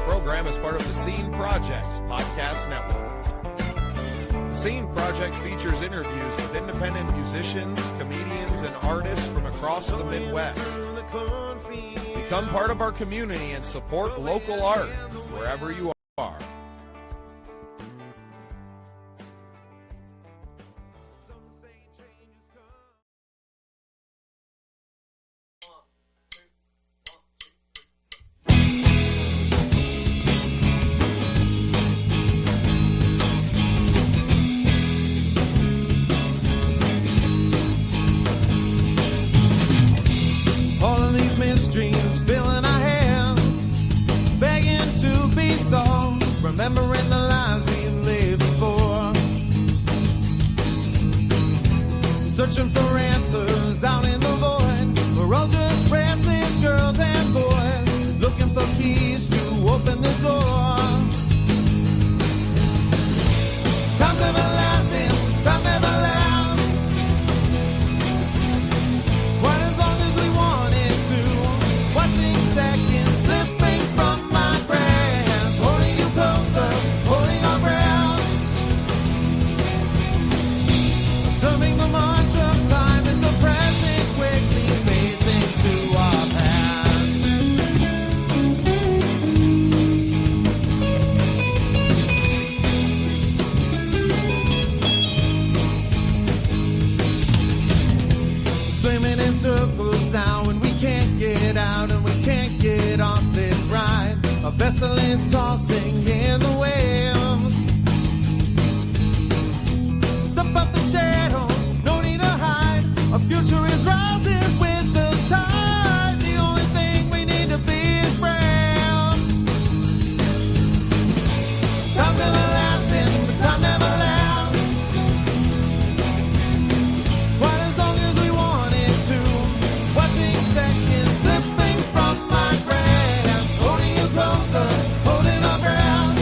program is part of the Scene Project's podcast network. The Scene Project features interviews with independent musicians, comedians, and artists from across the Midwest. Become part of our community and support local art wherever you are. Streams filling our hands, begging to be solved, remembering the lives we lived before, searching for answers out in the void. We're all just restless girls and boys, looking for keys to open the door. Time's everlasting, time never lasts. Seconds slipping from my grasp, holding you closer, holding our breath. Observing the march of time as the present quickly fades into our past. Swimming in circles now and we can't get out and we can't get off this ride. A vessel is tossing in the waves. Step up the shadows, no need to hide. Our future is rising with the tide. The only thing we need to be is brave. Time's everlasting, but time never lasts. Quite as long as we want it to. Watching seconds slipping from my grasp, holding you closer, holding our breath.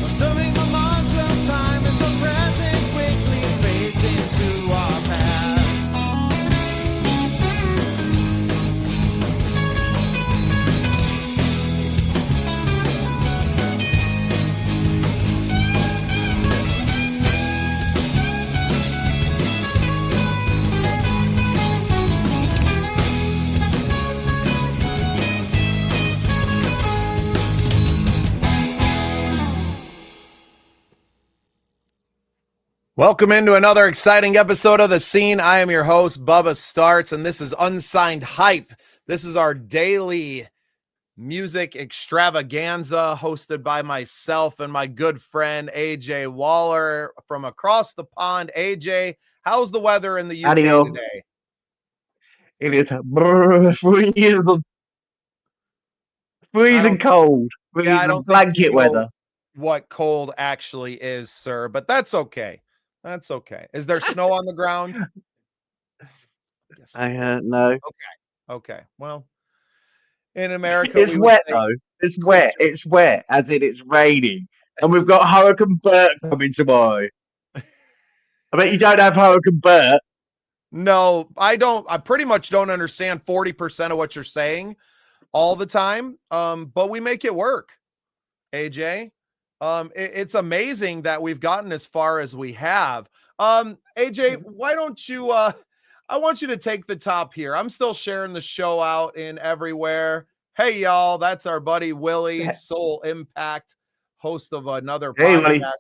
Observing the march of time as the present quickly fades into our past. Welcome into another exciting episode of The Scene. I am your host, Bubba Startz, and this is Unsigned Hype. This is our daily music extravaganza hosted by myself and my good friend, AJ Waller from across the pond. AJ, how's the weather in the UK today? It is freezing cold. Yeah, I don't blanket think weather. What cold actually is, sir, but that's okay. That's okay. Is there snow on the ground? No. Okay. Well, in America, It's wet though. It's wet. It's wet, as in it's raining, and we've got Hurricane Bert coming tomorrow. I bet you don't have Hurricane Bert. No, I don't. I pretty much don't understand 40% of what you're saying all the time. But we make it work, AJ. It's amazing that we've gotten as far as we have. AJ, why don't you, I want you to take the top here. I'm still sharing the show out in everywhere. Hey, y'all, that's our buddy Willie, Soul Impact, host of another podcast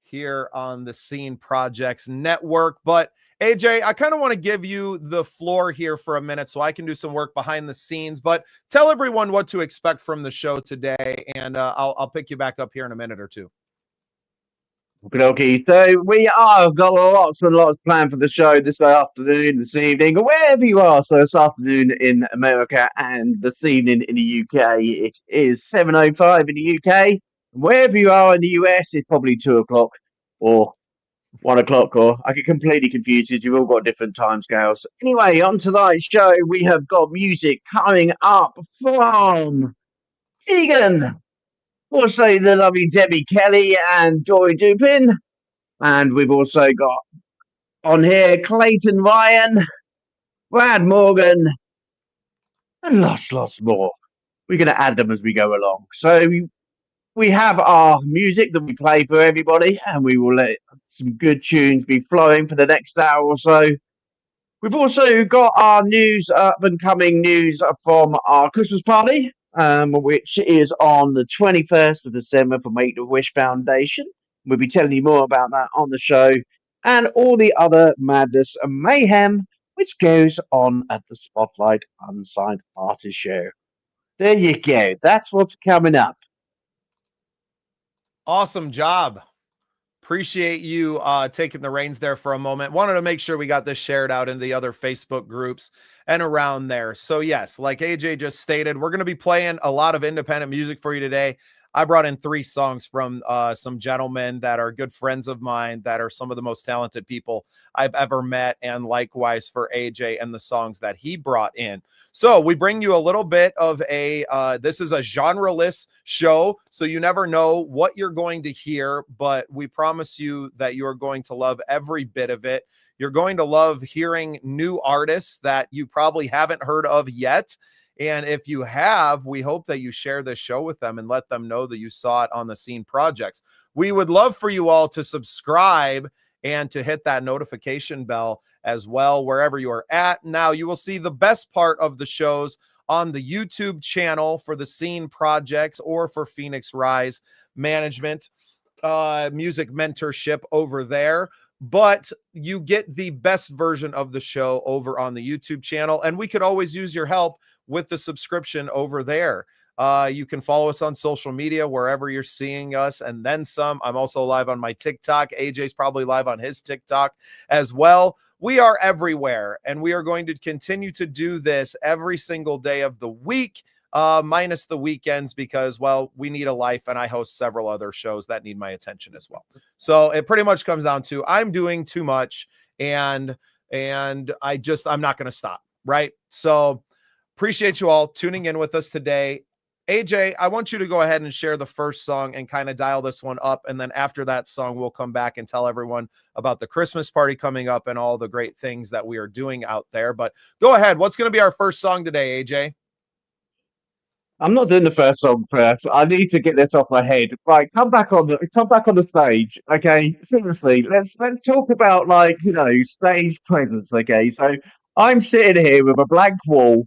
here on the Scene Projects Network. But AJ, I kind of want to give you the floor here for a minute so I can do some work behind the scenes, but tell everyone what to expect from the show today, and I'll pick you back up here in a minute or two. Okay, so we are got lots and lots planned for the show this afternoon, this evening, or wherever you are. So this afternoon in America and this evening in the UK, it is 7:05 in the UK. Wherever you are in the US, it's probably 2 o'clock or 1 o'clock, or I get completely confused. You've all got different time scales. Anyway, on tonight's show, we have got music coming up from Tegan, also the lovely Debbie Kelly and Joy Dupin. And we've also got on here Clayton Ryan, Brad Morgan, and lots more. we're going to add them as we go along. So we have our music that we play for everybody, and we will let some good tunes be flowing for the next hour or so. We've also got our news, up and coming news from our Christmas party, which is on the 21st of December for Make a Wish Foundation. We'll be telling you more about that on the show and all the other madness and mayhem which goes on at the Spotlight Unsigned Artist Show. There you go. That's what's coming up. Awesome job. Appreciate you taking the reins there for a moment. Wanted to make sure we got this shared out in the other Facebook groups and around there. So yes, like AJ just stated, we're going to be playing a lot of independent music for you today. I brought in 3 songs from some gentlemen that are good friends of mine that are some of the most talented people I've ever met, and likewise for AJ and the songs that he brought in. So we bring you a little bit of a, this is a genre-less show, so you never know what you're going to hear, but we promise you that you are going to love every bit of it. You're going to love hearing new artists that you probably haven't heard of yet. And if you have, we hope that you share this show with them and let them know that you saw it on the Scene Projects. We would love for you all to subscribe and to hit that notification bell as well, wherever you are at. Now, you will see the best part of the shows on the YouTube channel for the Scene Projects or for Phoenix Rise Management, music mentorship over there. But you get the best version of the show over on the YouTube channel, and we could always use your help with the subscription over there. You can follow us on social media wherever you're seeing us, and then some. I'm also live on my TikTok. AJ's probably live on his TikTok as well. We are everywhere, and we are going to continue to do this every single day of the week, minus the weekends, because, well, we need a life, and I host several other shows that need my attention as well. So it pretty much comes down to I'm doing too much, and I'm not going to stop, right? So appreciate you all tuning in with us today. AJ, I want you to go ahead and share the first song and kind of dial this one up. And then after that song, we'll come back and tell everyone about the Christmas party coming up and all the great things that we are doing out there. But go ahead. What's going to be our first song today, AJ? I'm not doing the first song first. I need to get this off my head. Right, come back on the stage. Okay, seriously, let's talk about, like, stage presence. Okay, so I'm sitting here with a blank wall,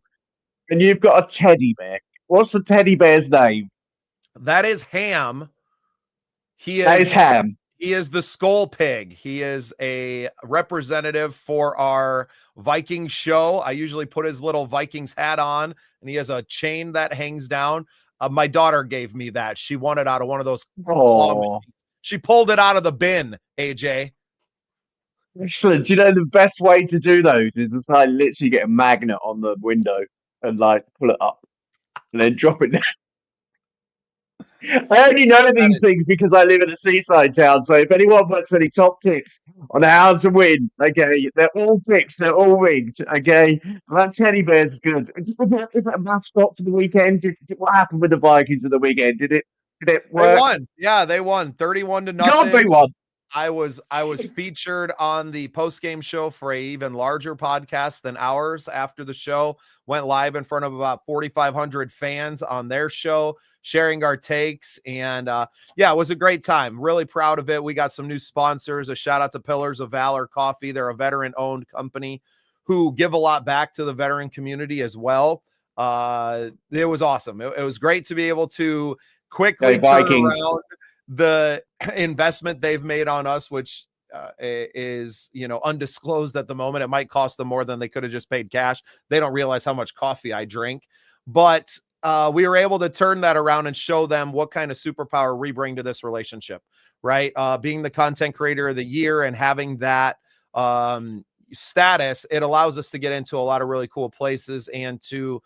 and you've got a teddy bear. What's the teddy bear's name? That is Ham. That is Ham. He is the Skull Pig. He is a representative for our Vikings show. I usually put his little Vikings hat on, and he has a chain that hangs down. My daughter gave me that. She won it out of one of those claw machines. She pulled it out of the bin, AJ. Excellent. You know, the best way to do those is to literally get a magnet on the window and pull it up and then drop it down. I only know these things because I live in a seaside town. So if anyone wants any top tips on how to win, okay, they're all fixed, they're all rigged, okay. That teddy bear's good. Just about a mascot for the weekend. What happened with the Vikings at the weekend? Did it work? They won. Yeah, they won 31-0. God, they won. I was featured on the post-game show for a even larger podcast than ours. After the show went live in front of about 4,500 fans on their show, sharing our takes. And yeah, it was a great time. Really proud of it. We got some new sponsors. A shout out to Pillars of Valor Coffee. They're a veteran-owned company who give a lot back to the veteran community as well. It was awesome. It was great to be able to quickly turn around the investment they've made on us, which is, undisclosed at the moment. It might cost them more than they could have just paid cash. They don't realize how much coffee I drink, but we were able to turn that around and show them what kind of superpower we bring to this relationship, right? Being the content creator of the year and having that status, it allows us to get into a lot of really cool places and to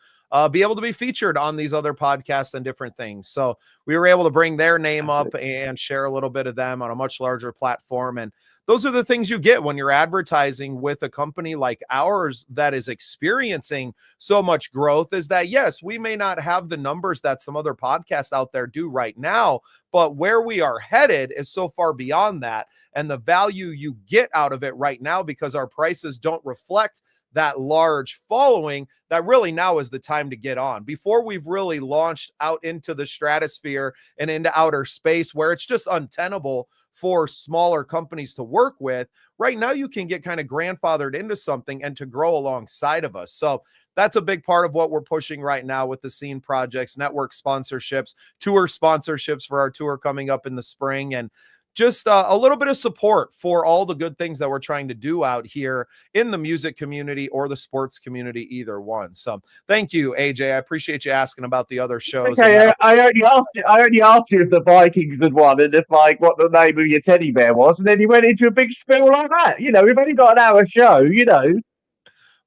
be able to be featured on these other podcasts and different things. So we were able to bring their name up and share a little bit of them on a much larger platform. And those are the things you get when you're advertising with a company like ours that is experiencing so much growth, is that, yes, we may not have the numbers that some other podcasts out there do right now, but where we are headed is so far beyond that. And the value you get out of it right now, because our prices don't reflect that large following, that really now is the time to get on before we've really launched out into the stratosphere and into outer space where it's just untenable for smaller companies to work with. Right now, you can get kind of grandfathered into something and to grow alongside of us. So that's a big part of what we're pushing right now with the scene projects, network sponsorships, tour sponsorships for our tour coming up in the spring, and just a little bit of support for all the good things that we're trying to do out here in the music community or the sports community, either one. So thank you, AJ. I appreciate you asking about the other shows. Okay, I only asked you if the Vikings had won and if like what the name of your teddy bear was, and then you went into a big spiel like that. You know, we've only got an hour show. You know,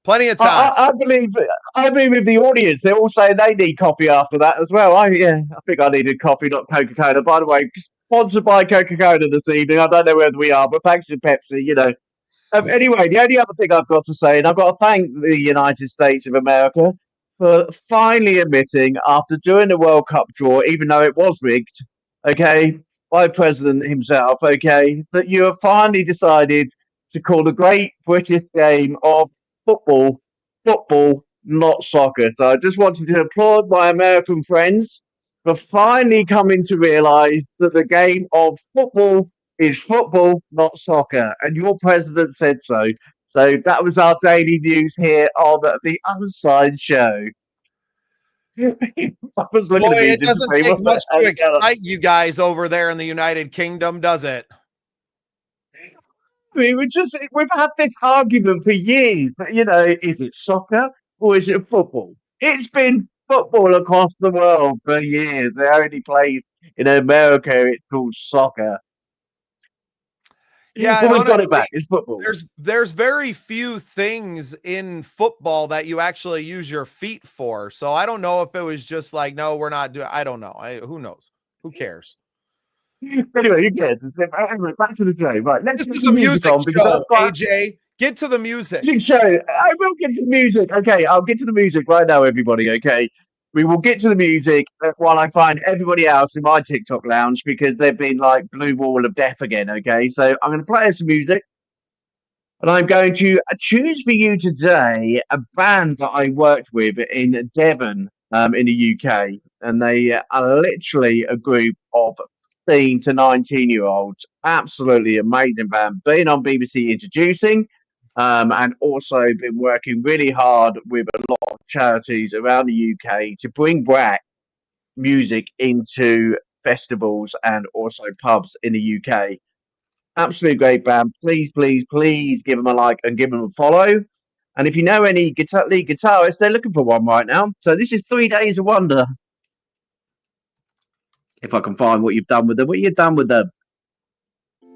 plenty of time. I believe with the audience, they're all saying they need coffee after that as well. I think I needed coffee, not Coca-Cola. By the way, sponsored by Coca-Cola this evening. I don't know whether we are, but thanks to Pepsi, you know. Anyway, the only other thing I've got to say, and I've got to thank the United States of America for finally admitting, after doing the World Cup draw, even though it was rigged, okay, by the president himself, okay, that you have finally decided to call the great British game of football, not soccer. So I just wanted to applaud my American friends for finally coming to realise that the game of football is football, not soccer. And your president said so. So that was our daily news here on the Unsigned Show. I was looking Boy, at me it doesn't take much to excite you guys over there in the United Kingdom, does it? We've had this argument for years. You know, is it soccer or is it football? It's been football across the world for years. The only place in America it's called soccer. Yeah, we've got it back. It's football. There's very few things in football that you actually use your feet for. So I don't know if it was just like, no, we're not doing. I don't know. Who knows? Who cares? Anyway, who cares? Anyway, back to the show. Right, let's this is a music show, AJ. Get to the music. Show. I will get to the music. Okay, I'll get to the music right now, everybody. Okay, we will get to the music while I find everybody else in my TikTok lounge because they've been like blue wall of death again. Okay, so I'm going to play some music, and I'm going to choose for you today a band that I worked with in Devon, in the UK, and they are literally a group of 15 to 19-year-olds. Absolutely amazing band. Been on BBC Introducing. And also been working really hard with a lot of charities around the UK to bring back music into festivals and also pubs in the UK. Absolutely great band. Please give them a like and give them a follow. And if you know any lead guitarists, they're looking for one right now. So this is 3 Days of Wonder. If I can find what you've done with them. What you've done with them?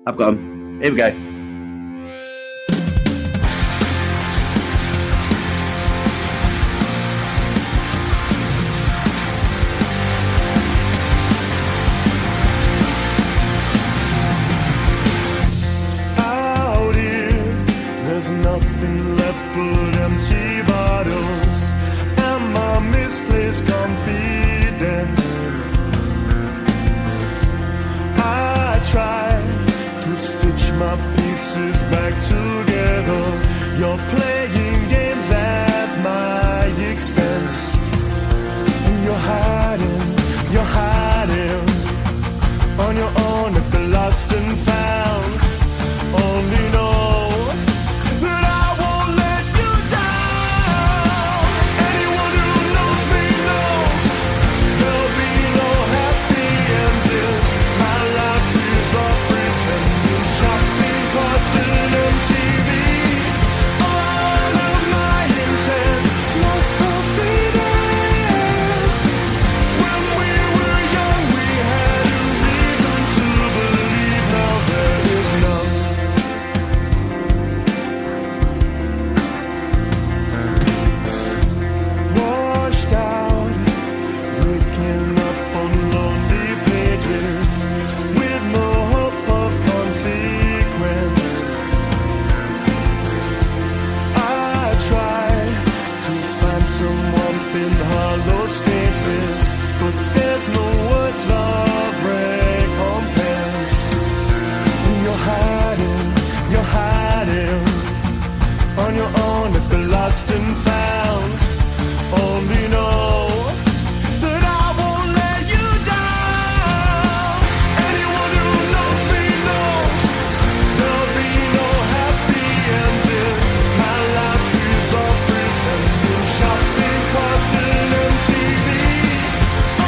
I've got them. Here we go. There's nothing left but empty bottles and my misplaced confidence. I try to stitch my pieces back together. You're playing games at my expense. And you're hiding on your own at the lost and found. Only know there lost and found. Only know that I won't let you down. Anyone who knows me knows there'll be no happy ending. My life is all pretending, shopping carts and MTV.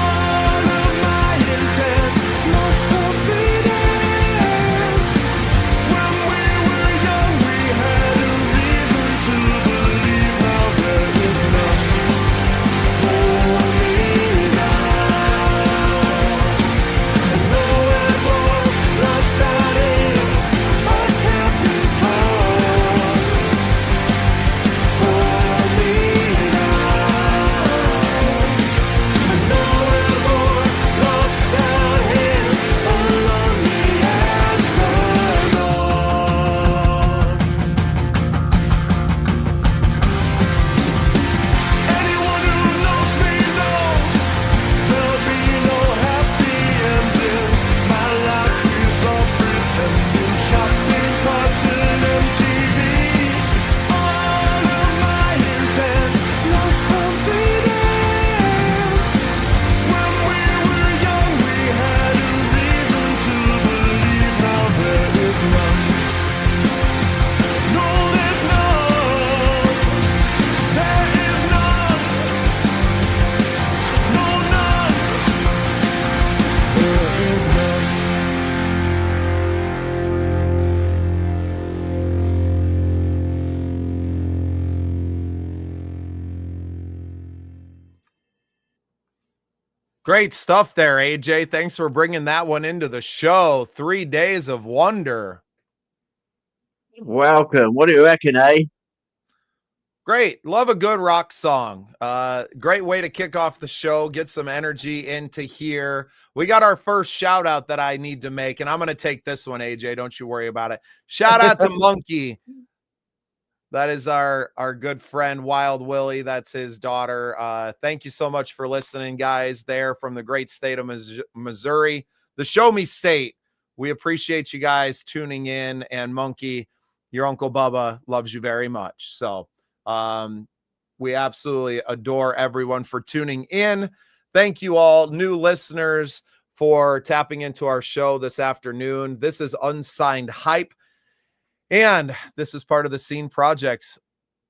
All of my intent lost confidence. When we were young, we had a reason to believe. Now there is none. Hold me down. And nowhere more lost out in. I can't be caught. Hold me down. And nowhere more lost out in. Along the edge gone on. Anyone who knows me knows there'll be no happy ending. My life is all pretending, shopping carts and MTV. All of my intent lost confidence. When we were young, we had a reason to believe. Now there is none. No, there's none. There is none. No, none. There is none. Great stuff there, AJ. Thanks for bringing that one into the show. 3 Days of Wonder. Welcome. What do you reckon, eh? Great. Love a good rock song. Great way to kick off the show, get some energy into here. We got our first shout out that I need to make, and I'm going to take this one, AJ. Don't you worry about it. Shout out to Monkey. That is our good friend, Wild Willie. That's his daughter. Thank you so much for listening, guys, there from the great state of Missouri, the Show Me State. We appreciate you guys tuning in, and Monkey, your Uncle Bubba loves you very much. So we absolutely adore everyone for tuning in. Thank you all, new listeners, for tapping into our show this afternoon. This is Unsigned Hype, and this is part of the Scene Projects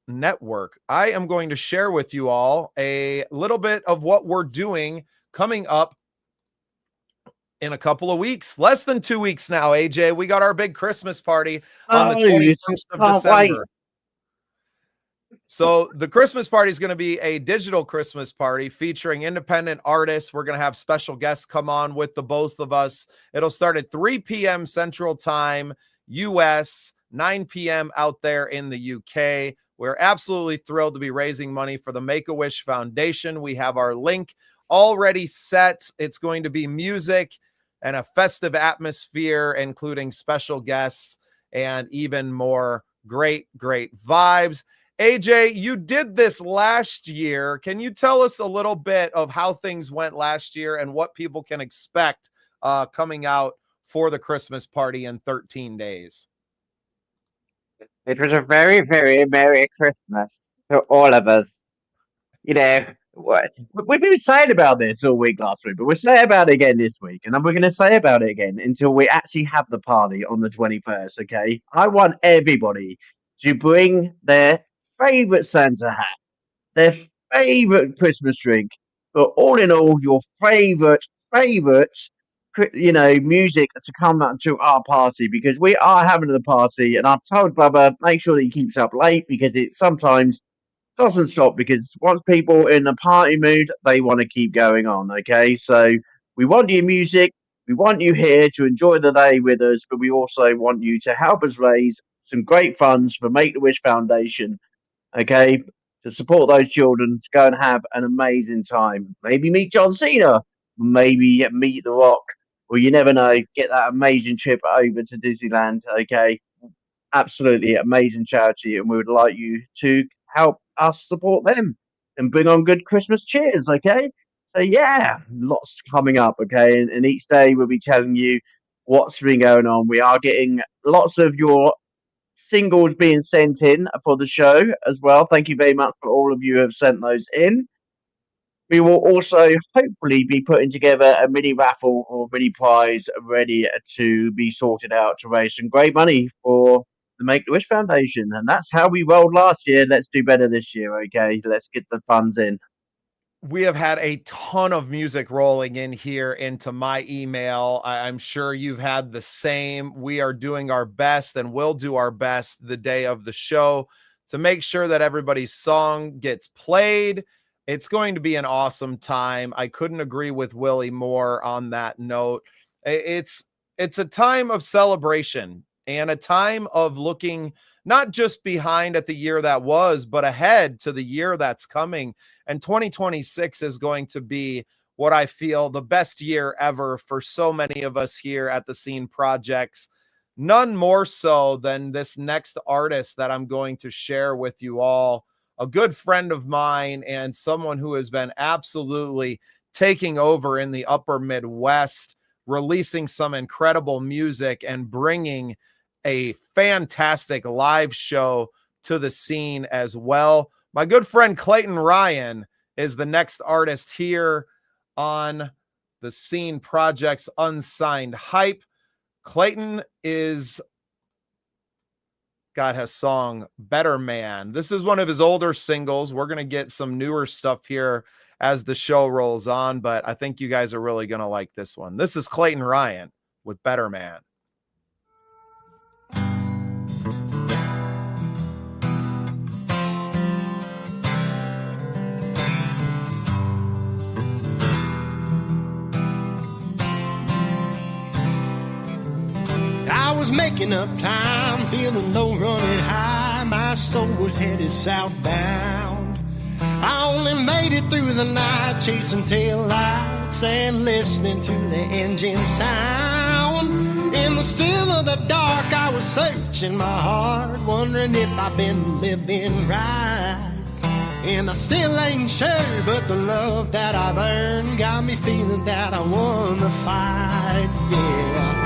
Network. I am going to share with you all a little bit of what we're doing coming up in a couple of weeks, less than 2 weeks now, AJ. We got our big Christmas party on the 21st of December. So the Christmas party is going to be a digital Christmas party featuring independent artists. We're going to have special guests come on with the both of us. It'll start at 3 p.m. Central Time, US, 9 p.m. out there in the UK. We're absolutely thrilled to be raising money for the Make-A-Wish Foundation. We have our link already set. It's going to be music and a festive atmosphere, including special guests and even more great vibes. AJ, you did this last year. Can you tell us a little bit of how things went last year and what people can expect coming out for the Christmas party in 13 days? It was a very, very Merry Christmas to all of us. You know, we've been saying about this all week last week, but we'll say about it again this week. And then we're going to say about it again until we actually have the party on the 21st, okay? I want everybody to bring their favorite Santa hat, their favorite Christmas drink, but all in all, your favorite, music to come out to our party, because we are having the party. And I've told Bubba, make sure that he keeps up late, because it sometimes doesn't stop, because once people are in the party mood, they want to keep going on. Okay, so we want your music, we want you here to enjoy the day with us, but we also want you to help us raise some great funds for Make-A-Wish Foundation, okay, to support those children to go and have an amazing time. Maybe meet John Cena, maybe meet The Rock, or you never know, get that amazing trip over to Disneyland. Okay, absolutely amazing charity, and we would like you to help us support them and bring on good Christmas cheers. Okay, so yeah, lots coming up. Okay, and each day we'll be telling you what's been going on. We are getting lots of your singles being sent in for the show as well. Thank you very much for all of you who have sent those in. We will also hopefully be putting together a mini raffle or mini prize ready to be sorted out to raise some great money for the Make-A-Wish Foundation. And that's how we rolled last year. Let's do better this year, okay? Let's get the funds in. We have had a ton of music rolling in here into my email. I'm sure you've had the same. We are doing our best and will do our best the day of the show to make sure that everybody's song gets played. It's going to be an awesome time. I couldn't agree with Willie more on that note. It's a time of celebration and a time of looking not just behind at the year that was, but ahead to the year that's coming. And 2026 is going to be what I feel the best year ever for so many of us here at the Scene Projects. None more so than this next artist that I'm going to share with you all. A good friend of mine and someone who has been absolutely taking over in the upper Midwest, releasing some incredible music and bringing a fantastic live show to the scene as well. My good friend Clayton Ryan is the next artist here on the Scene Project's Unsigned Hype. Clayton is got his song Better Man. This is one of his older singles. We're going to get some newer stuff here as the show rolls on, but I think you guys are really going to like this one. This is Clayton Ryan with Better Man. I was making up time, feeling low, running high. My soul was headed southbound. I only made it through the night, chasing tail lights and listening to the engine sound. In the still of the dark, I was searching my heart, wondering if I've been living right. And I still ain't sure, but the love that I've earned got me feeling that I won the fight, yeah.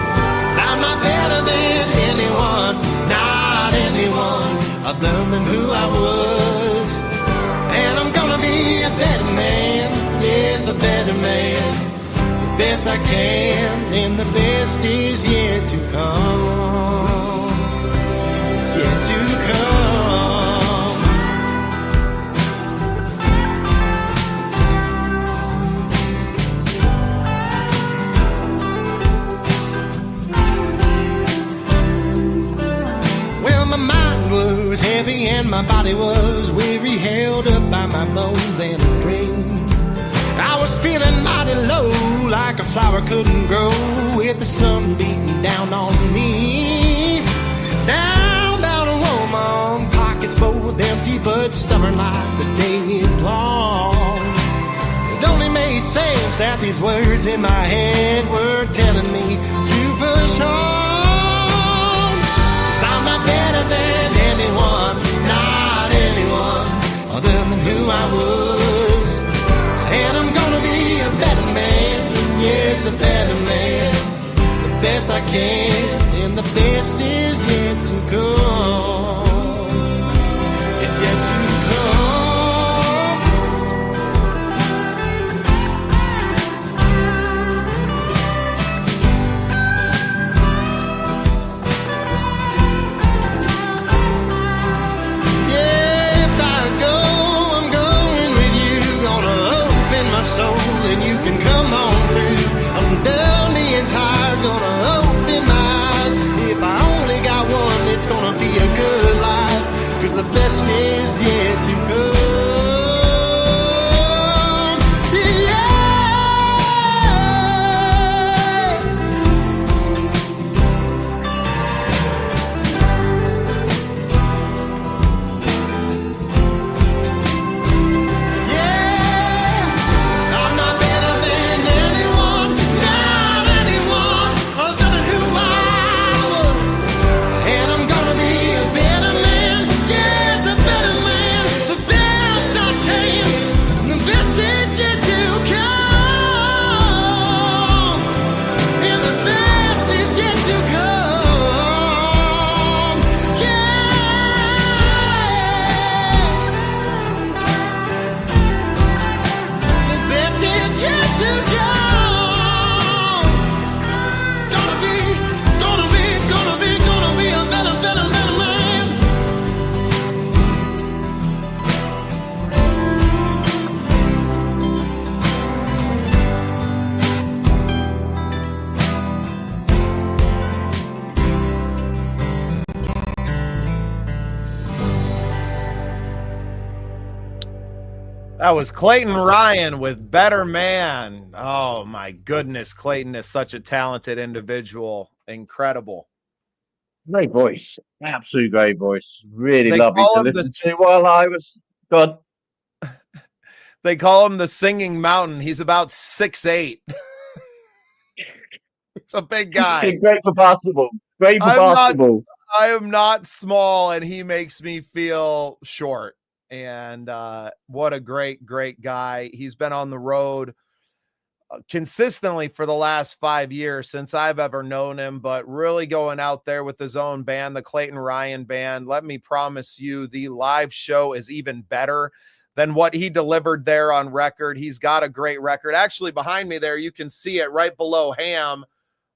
I'm not better than anyone, not anyone other than who I was. And I'm gonna be a better man, yes, a better man. The best I can, and the best is yet to come. It's yet to come. My mind was heavy and my body was weary, held up by my bones and a dream. I was feeling mighty low, like a flower couldn't grow, with the sun beating down on me. Down, down a woman, pockets both empty but stubborn like the day is long. It only made sense that these words in my head were telling me to push on. I'm not better than anyone, not anyone other than who I was. And I'm gonna be a better man, yes, a better man. The best I can, and the best is yet to come. It's yet to come. And you can come on through. I'm done being tired, gonna open my eyes. If I only got one, it's gonna be a good That was Clayton Ryan with Better Man. Oh my goodness, Clayton is such a talented individual. Incredible. Great voice, absolute great voice. Really They lovely call to him the listen to while I was gone. they call him the Singing Mountain. He's about 6'8". He's a big guy. Great for basketball. Great for I'm not basketball. I am not small, and he makes me feel short. And what a great, great guy. He's been on the road consistently for the last 5 years since I've ever known him, but really going out there with his own band, the Clayton Ryan Band. Let me promise you, the live show is even better than what he delivered there on record. He's got a great record. Actually, behind me there, you can see it right below Ham,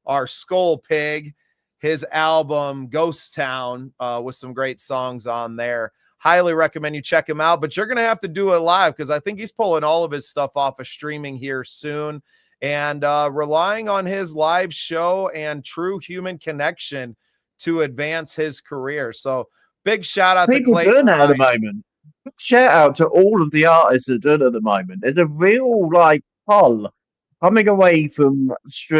our Skull Pig, his album Ghost Town, with some great songs on there. Highly recommend you check him out, but you're going to have to do it live because I think he's pulling all of his stuff off of streaming here soon, and relying on his live show and true human connection to advance his career. So big shout out to People Clayton doing that at the Ryan. moment. Shout out to all of the artists that are doing it at the moment. There's a real like pull coming away from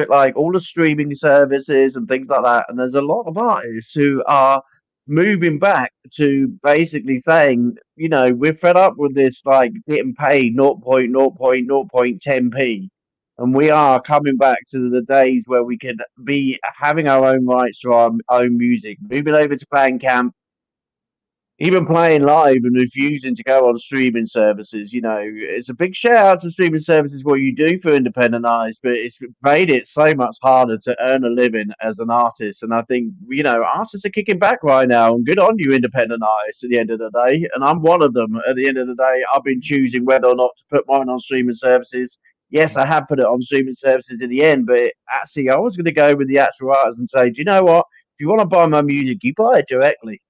like all the streaming services and things like that, and there's a lot of artists who are moving back to basically saying, you know, we're fed up with this like getting paid 0.0.0.10p, and we are coming back to the days where we can be having our own rights to our own music, moving over to Bandcamp, even playing live and refusing to go on streaming services. You know, it's a big shout out to streaming services, what you do for independent artists, but it's made it so much harder to earn a living as an artist. And I think, you know, artists are kicking back right now, and good on you, independent artists, at the end of the day. And I'm one of them. At the end of the day, I've been choosing whether or not to put mine on streaming services. Yes, I have put it on streaming services in the end, but actually, I was going to go with the actual artist and say, do you know what? If you want to buy my music, you buy it directly.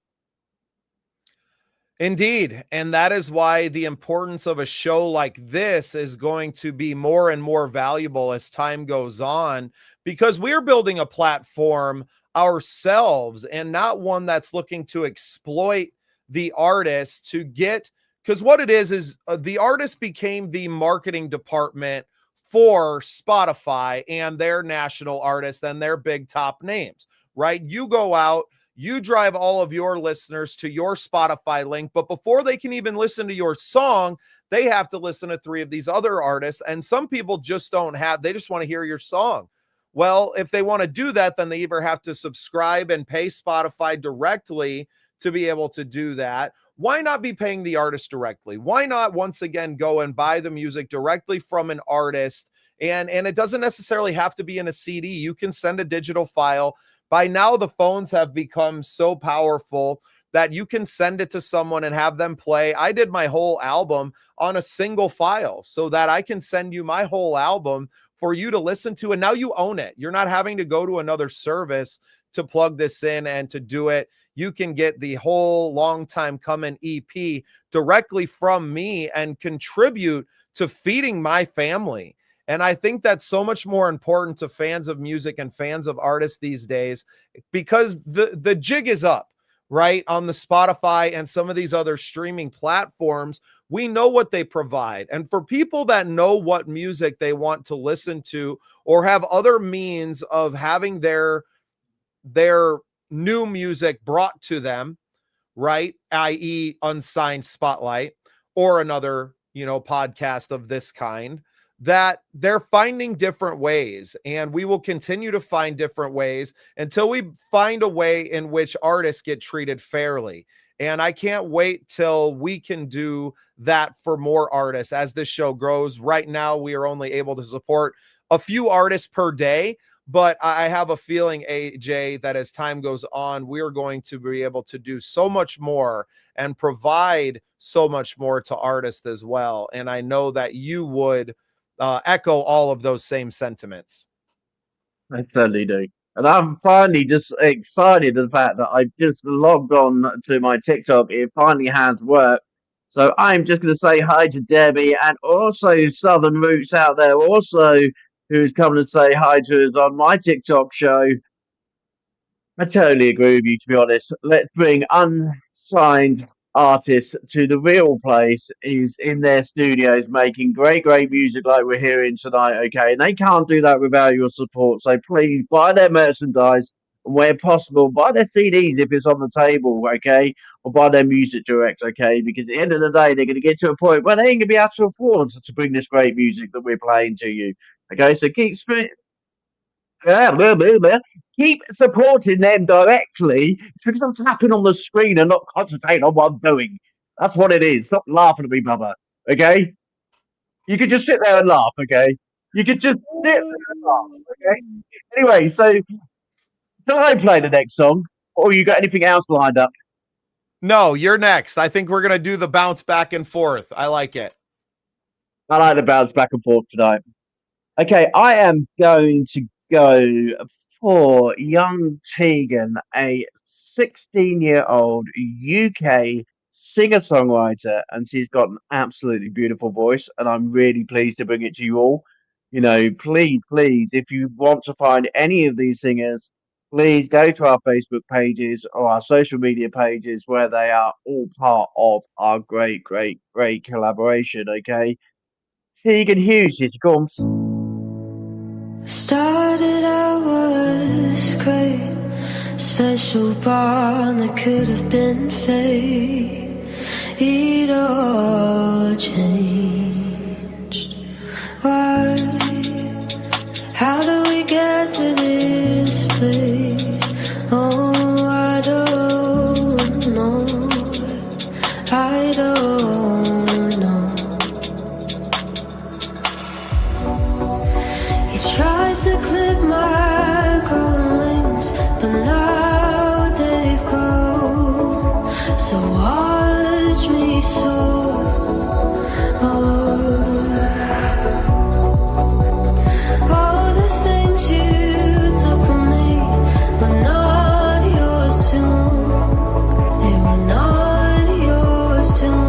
Indeed. And that is why the importance of a show like this is going to be more and more valuable as time goes on, because we're building a platform ourselves and not one that's looking to exploit the artist to get, because what it is the artist became the marketing department for Spotify and their national artists and their big top names, right? You go out, you drive all of your listeners to your Spotify link, but before they can even listen to your song, they have to listen to 3 of these other artists. And some people just don't have, they just want to hear your song. Well, if they want to do that, then they either have to subscribe and pay Spotify directly to be able to do that. Why not be paying the artist directly? Why not once again go and buy the music directly from an artist? And it doesn't necessarily have to be in a CD. You can send a digital file. By now, the phones have become so powerful that you can send it to someone and have them play. I did my whole album on a single file so that I can send you my whole album for you to listen to. And now you own it. You're not having to go to another service to plug this in and to do it. You can get the whole Long Time Coming EP directly from me and contribute to feeding my family. And I think that's so much more important to fans of music and fans of artists these days, because the jig is up, right? On the Spotify and some of these other streaming platforms, we know what they provide. And for people that know what music they want to listen to or have other means of having their new music brought to them, right? i.e. Unsigned Spotlight or another, podcast of this kind, that they're finding different ways, and we will continue to find different ways until we find a way in which artists get treated fairly. And I can't wait till we can do that for more artists as this show grows. Right now, we are only able to support a few artists per day, but I have a feeling, AJ, that as time goes on, we're going to be able to do so much more and provide so much more to artists as well. And I know that you would echo all of those same sentiments. I certainly do. And I'm finally just excited the fact that I just logged on to my TikTok. It finally has worked. So I'm just going to say hi to Debbie and also Southern Roots out there, also who's coming to say hi to us on my TikTok show. I totally agree with you, to be honest. Let's bring Unsigned artists to the real place is in their studios making great music like we're hearing tonight, okay? And they can't do that without your support. So please buy their merchandise and where possible, buy their CDs if it's on the table, okay? Or buy their music direct, okay? Because at the end of the day, they're going to get to a point where they ain't going to be able to afford to bring this great music that we're playing to you, okay? So keep supporting them directly. It's because I'm tapping on the screen and not concentrating on what I'm doing. That's what it is. Stop laughing at me, Bubba. Okay? You could just sit there and laugh, okay? You could just sit there and laugh, okay? Anyway, so can I play the next song? Or you got anything else lined up? No, you're next. I think we're going to do the bounce back and forth. I like it. I like the bounce back and forth tonight. Okay, I am going to go for young Tegan, a 16-year-old UK singer-songwriter, and she's got an absolutely beautiful voice, and I'm really pleased to bring it to you all. You know, please, if you want to find any of these singers, please go to our Facebook pages or our social media pages where they are all part of our great collaboration, okay? Tegan Hughes is gone. Started out was great, special bond that could have been fate. It all changed. Why? How do we get to this place? Oh, I don't know. I don't know. Tried to clip my growing wings, but now they've grown. So watch me soar. All the things you took from me were not yours too. They were not yours too.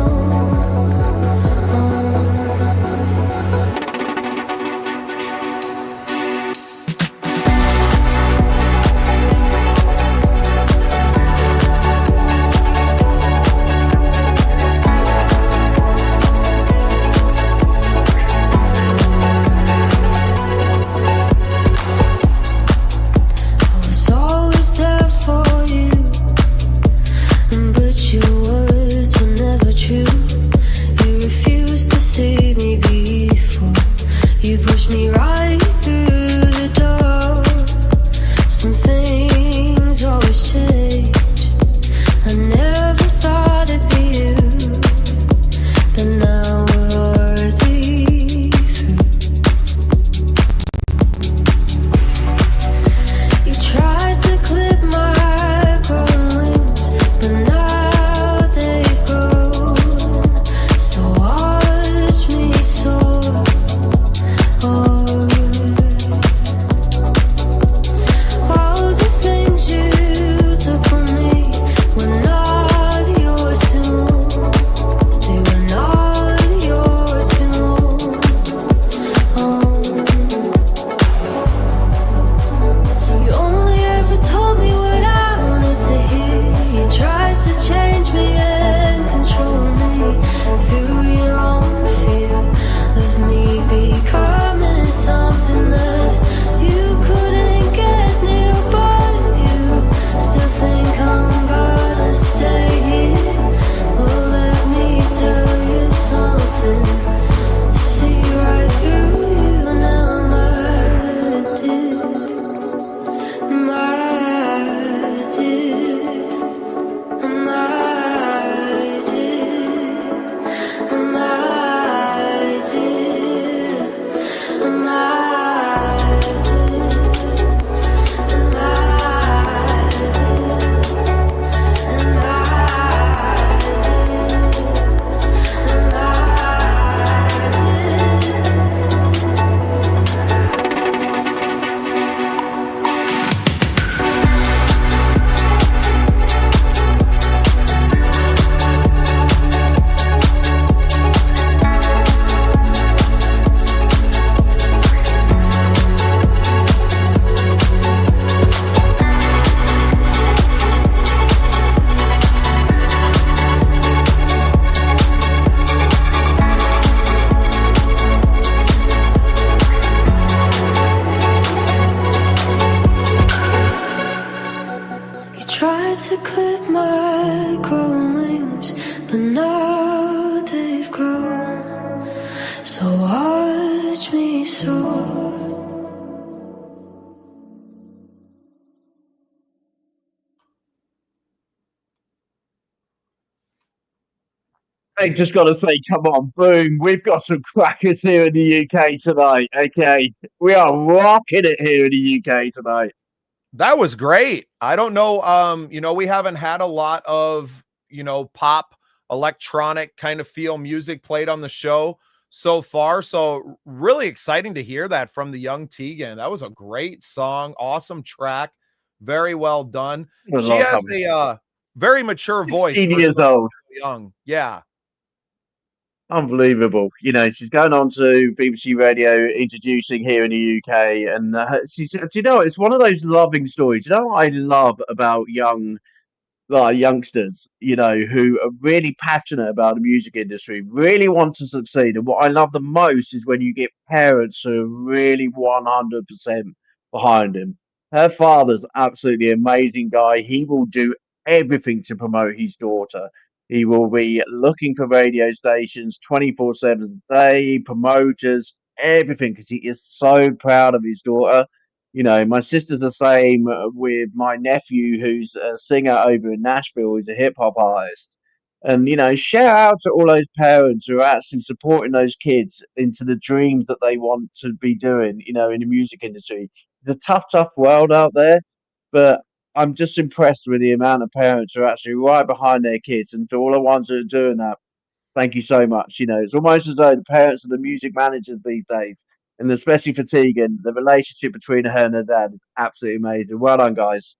soul. I just got to say, come on, boom. We've got some crackers here in the UK tonight. Okay. We are rocking it here in the UK tonight. That was great. I don't know. We haven't had a lot of, pop, electronic kind of feel music played on the show so far. So really exciting to hear that from the young Tegan. That was a great song. Awesome track. Very well done. There's a She lot has coming. a very mature voice 16 for years somebody old. young. Yeah. Unbelievable. She's going on to BBC Radio introducing here in the UK. And it's one of those loving stories. You know what I love about youngsters, who are really passionate about the music industry, really want to succeed. And what I love the most is when you get parents who are really 100% behind him. Her father's absolutely amazing guy. He will do everything to promote his daughter. He will be looking for radio stations 24/7 a day, promoters, everything, because he is so proud of his daughter. My sister's the same with my nephew, who's a singer over in Nashville. He's a hip hop artist. And, shout out to all those parents who are actually supporting those kids into the dreams that they want to be doing, in the music industry. It's a tough, tough world out there, but I'm just impressed with the amount of parents who are actually right behind their kids. And to all the ones that are doing that, thank you so much. It's almost as though the parents are the music managers these days. And especially for Tegan, the relationship between her and her dad is absolutely amazing. Well done, guys.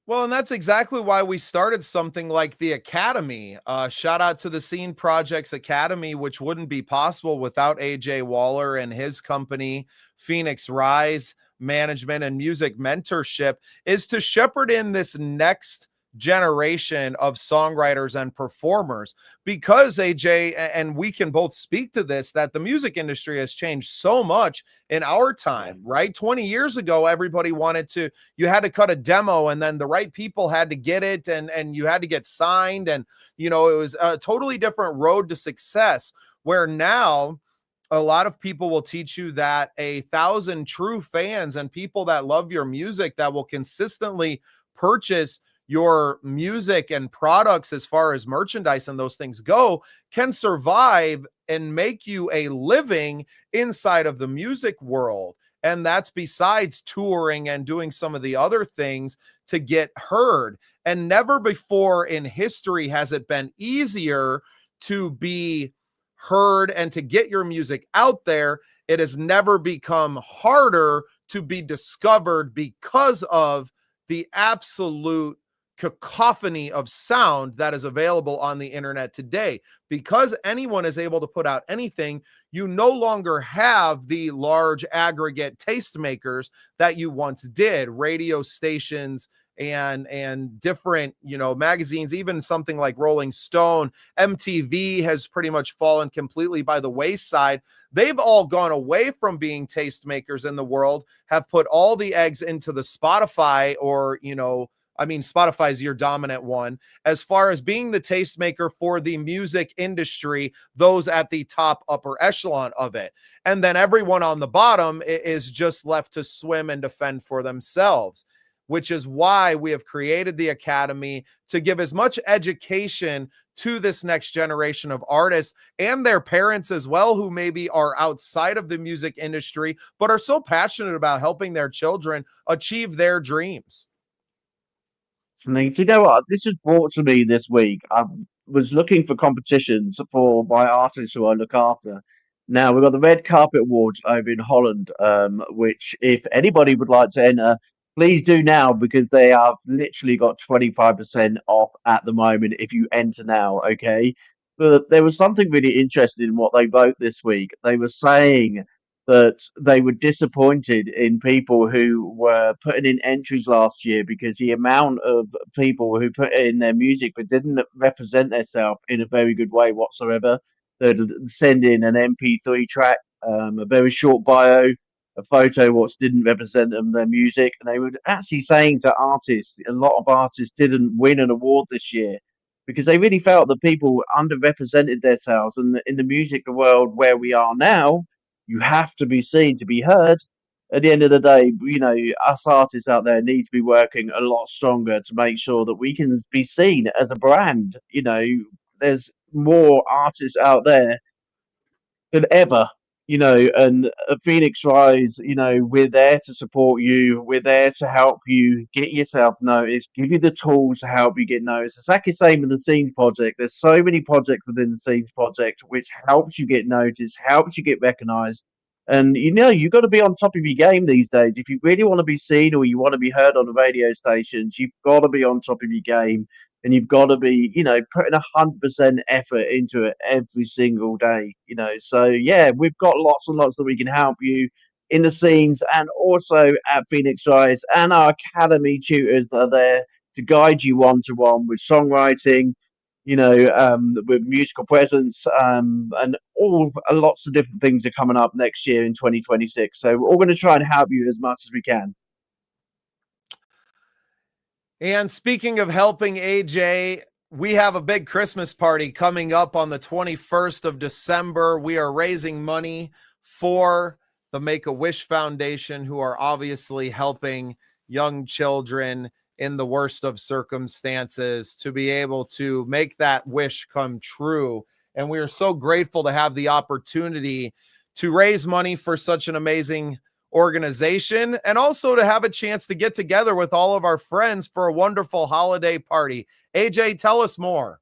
Well, and that's exactly why we started something like the Academy. Shout out to the Scene Projects Academy, which wouldn't be possible without AJ Waller and his company, Phoenix Rise Management and Music Mentorship, is to shepherd in this next generation of songwriters and performers. Because AJ and we can both speak to this, that the music industry has changed so much in our time, right? 20 years ago, everybody you had to cut a demo and then the right people had to get it and you had to get signed. And, it was a totally different road to success, where now a lot of people will teach you that 1,000 true fans and people that love your music that will consistently purchase your music and products as far as merchandise and those things go can survive and make you a living inside of the music world. And that's besides touring and doing some of the other things to get heard. And never before in history has it been easier to be heard and to get your music out there. It has never become harder to be discovered because of the absolute cacophony of sound that is available on the internet today. Because anyone is able to put out anything, you no longer have the large aggregate tastemakers that you once did. Radio stations and different, magazines, even something like Rolling Stone, MTV has pretty much fallen completely by the wayside. They've all gone away from being tastemakers in the world, have put all the eggs into the Spotify Spotify is your dominant one as far as being the tastemaker for the music industry, those at the top upper echelon of it. And then everyone on the bottom is just left to swim and defend for themselves, which is why we have created the Academy to give as much education to this next generation of artists and their parents as well, who maybe are outside of the music industry, but are so passionate about helping their children achieve their dreams. Do you know what? This was brought to me this week. I was looking for competitions for my artists who I look after. Now, we've got the Red Carpet Awards over in Holland, which if anybody would like to enter, please do now, because they have literally got 25% off at the moment if you enter now, okay? But there was something really interesting in what they vote this week. They were saying that they were disappointed in people who were putting in entries last year, because the amount of people who put in their music but didn't represent themselves in a very good way whatsoever. They'd send in an MP3 track, a very short bio, a photo which didn't represent them, their music. And they were actually saying to artists, a lot of artists didn't win an award this year because they really felt that people underrepresented themselves. And in the music world where we are now, You have to be seen to be heard. At the end of the day, you know, us artists out there need to be working a lot stronger to make sure that we can be seen as a brand. You know, there's more artists out there than ever, you know, and Phoenix Rise, you know, we're there to support you. We're there to help you get yourself noticed, give you the tools to help you get noticed. It's exactly the same with the Scenes Project. There's so many projects within the Scenes Project which helps you get noticed, helps you get recognized. And you know, you've got to be on top of your game these days. If you really want to be seen or you want to be heard on the radio stations, you've got to be on top of your game and you've got to be, you know, putting 100% effort into it every single day, you know. So yeah, we've got lots and lots that we can help you in the scenes and also at Phoenix Rise, and our academy tutors are there to guide you one to one with songwriting, you know, with musical presence, and all lots of different things are coming up next year in 2026. So we're all going to try and help you as much as we can. And speaking of helping, AJ, we have a big Christmas party coming up on the 21st of December. We are raising money for the Make-A-Wish Foundation, who are obviously helping young children in the worst of circumstances to be able to make that wish come true. And we are so grateful to have the opportunity to raise money for such an amazing organization, and also to have a chance to get together with all of our friends for a wonderful holiday party. AJ, tell us more.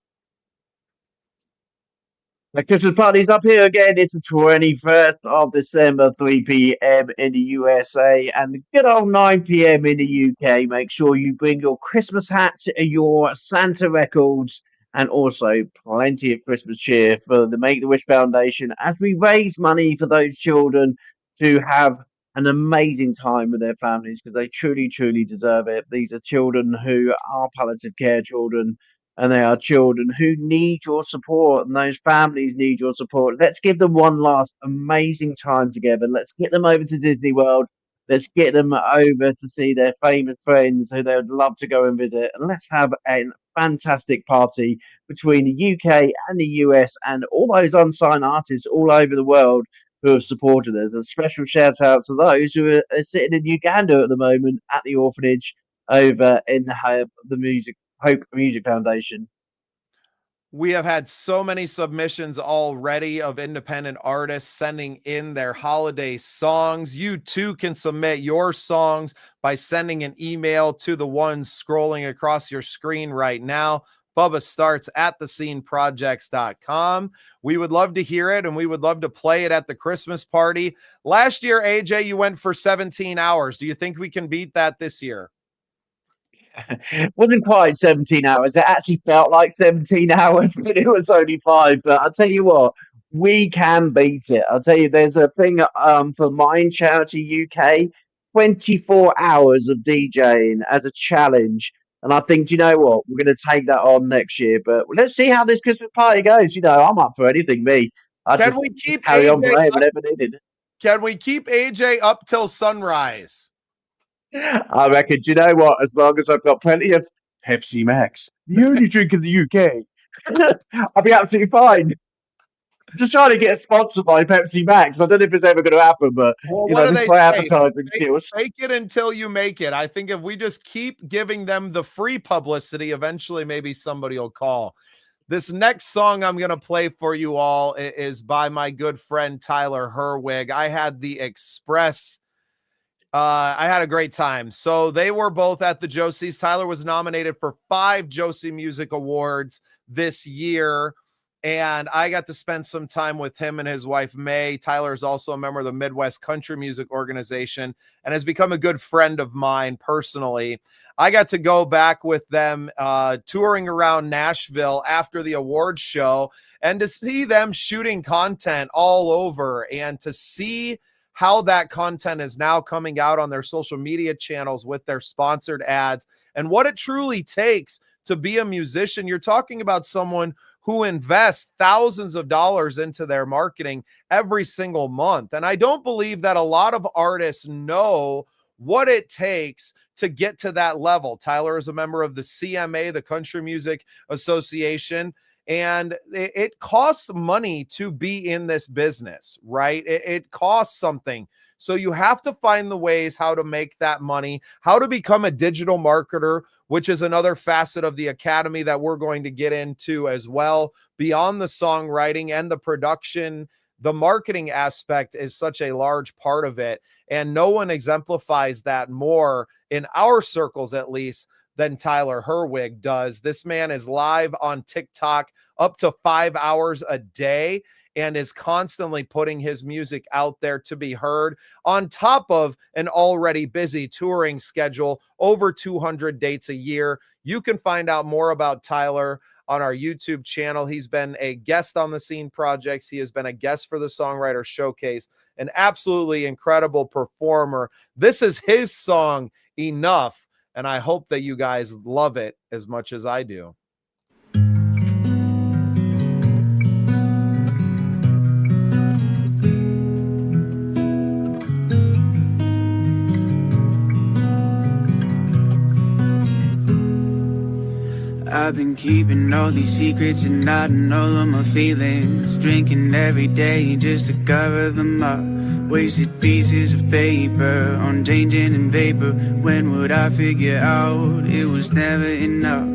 The Christmas party's up here again. It's the 21st of December, 3 p.m. in the USA and the good old 9 p.m. in the UK. Make sure you bring your Christmas hats, your Santa records, and also plenty of Christmas cheer for the Make-A-Wish Foundation as we raise money for those children to have an amazing time with their families, because they truly, truly deserve it. These are children who are palliative care children, and they are children who need your support, and those families need your support. Let's give them one last amazing time together. Let's get them over to Disney World. Let's get them over to see their famous friends who they would love to go and visit. And let's have a fantastic party between the UK and the US and all those unsigned artists all over the world who have supported us. A special shout out to those who are sitting in Uganda at the moment at the orphanage over in the Hope Music Foundation. We have had so many submissions already of independent artists sending in their holiday songs. You too can submit your songs by sending an email to the one scrolling across your screen right now, Bubba Startz at thesceneprojects.com. We would love to hear it, and we would love to play it at the Christmas party. Last year, AJ, you went for 17 hours. Do you think we can beat that this year? It wasn't quite 17 hours. It actually felt like 17 hours, but it was only 5. But I'll tell you what, we can beat it. I'll tell you, there's a thing for Mind Charity UK, 24 hours of DJing as a challenge. And I think, you know what, we're going to take that on next year. But let's see how this Christmas party goes. You know, I'm up for anything, me. I Can just we keep carry on AJ playing up? whenever needed. Can we keep AJ up till sunrise? I reckon, do you know what? As long as I've got plenty of Pepsi Max, the only drink in the UK, I'll be absolutely fine. Just trying to get sponsored by Pepsi Max. I don't know if it's ever going to happen, but Well, you what know, do this they is my say? advertising skills. Fake it until you make it. I think if we just keep giving them the free publicity, eventually maybe somebody will call. This next song I'm going to play for you all is by my good friend Tyler Herwig. I had the Express. I had a great time. So they were both at the Josie's. Tyler was nominated for 5 Josie Music Awards this year, and I got to spend some time with him and his wife, May. Tyler is also a member of the Midwest Country Music Organization and has become a good friend of mine personally. I got to go back with them touring around Nashville after the awards show, and to see them shooting content all over, and to see how that content is now coming out on their social media channels with their sponsored ads, and what it truly takes to be a musician. You're talking about someone who invests thousands of dollars into their marketing every single month. And I don't believe that a lot of artists know what it takes to get to that level. Tyler is a member of the CMA, the Country Music Association. And it costs money to be in this business, right? It costs something. So you have to find the ways how to make that money, how to become a digital marketer, which is another facet of the academy that we're going to get into as well. Beyond the songwriting and the production, the marketing aspect is such a large part of it. And no one exemplifies that more in our circles, at least, than Tyler Herwig does. This man is live on TikTok up to 5 hours a day and is constantly putting his music out there to be heard, on top of an already busy touring schedule, over 200 dates a year. You can find out more about Tyler on our YouTube channel. He's been a guest on the Scene Projects. He has been a guest for the Songwriter Showcase, an absolutely incredible performer. This is his song, Enough, and I hope that you guys love it as much as I do. I've been keeping all these secrets and hiding all of my feelings. Drinking every day just to cover them up. Wasted pieces of paper on changing and vapor. When would I figure out it was never enough?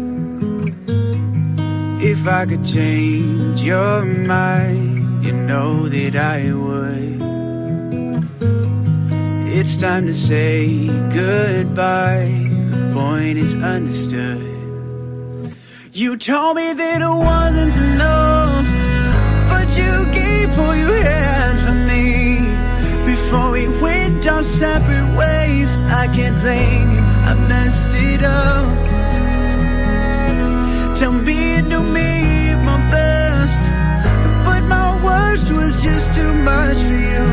If I could change your mind, you know that I would. It's time to say goodbye. The point is understood. You told me that it wasn't enough, but you gave all you had for me. Before we went our separate ways, I can't blame you, I messed it up. Tell me you knew me at my best, but my worst was just too much for you.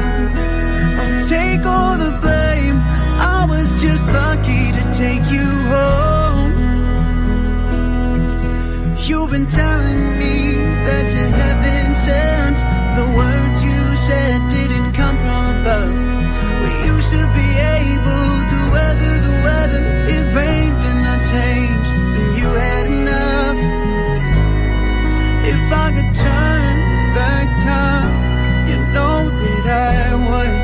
I'll take all the blame, I was just lucky to take you home. You've been telling me that you're heaven sent. The words you said didn't come from above. We used to be able to weather the weather. It rained and I changed, and you had enough. If I could turn back time, you know that I would.